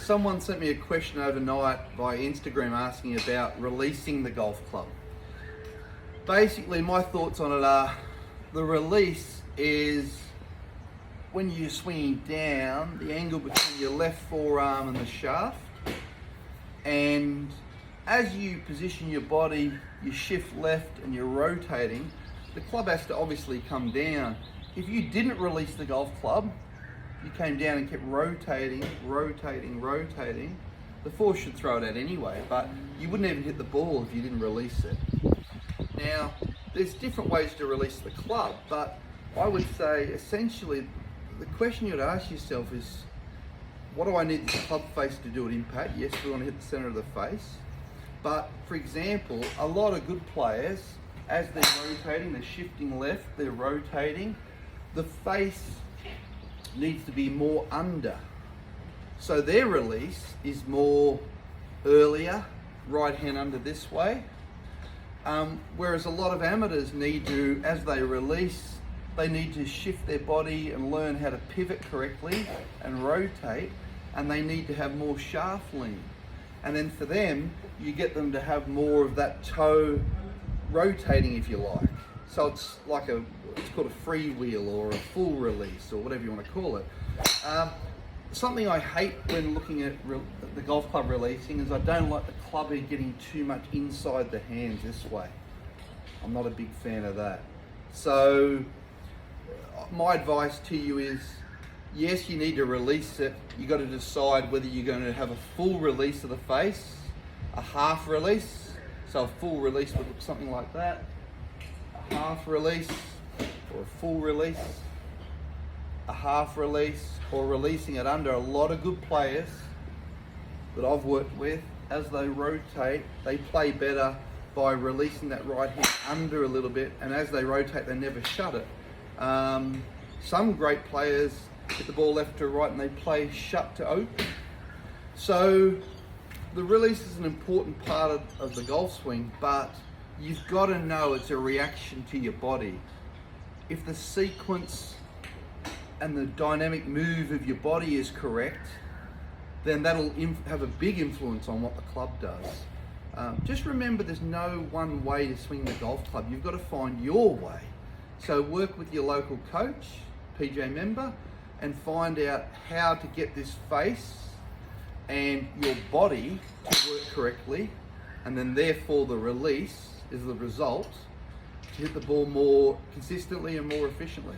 Someone sent me a question overnight via Instagram asking about releasing the golf club. Basically, my thoughts on it are, the release is when you're swinging down, the angle between your left forearm and the shaft, and as you position your body, you shift left and you're rotating, the club has to obviously come down. If you didn't release the golf club, you came down and kept rotating, the force should throw it out anyway, but you wouldn't even hit the ball if you didn't release it. Now, there's different ways to release the club, but I would say essentially the question you'd ask yourself is, what do I need the club face to do at impact? Yes, we want to hit the center of the face, but for example, a lot of good players, as they're rotating, they're shifting left, they're rotating, the face needs to be more under. So their release is more earlier, right hand under this way. Whereas a lot of amateurs need to, as they release, they need to shift their body and learn how to pivot correctly and rotate, and they need to have more shaft lean. And then for them, you get them to have more of that toe rotating, if you like. So it's like it's called a free wheel or a full release or whatever you want to call it. Something I hate when looking at the golf club releasing is I don't like the club head getting too much inside the hands this way. I'm not a big fan of that. So my advice to you is, yes, you need to release it. You got to decide whether you're going to have a full release of the face, a half release. So a full release would look something like that. A half release or a full release, a half release, or releasing it under. A lot of good players that I've worked with, as they rotate, they play better by releasing that right hand under a little bit, and as they rotate, they never shut it. Some great players hit the ball left to right and they play shut to open. So the release is an important part of the golf swing, but you've got to know it's a reaction to your body. If the sequence and the dynamic move of your body is correct, then that'll have a big influence on what the club does. Just remember, there's no one way to swing the golf club. You've got to find your way. So work with your local coach, PJ member, and find out how to get this face and your body to work correctly, and then therefore the release is the result to hit the ball more consistently and more efficiently.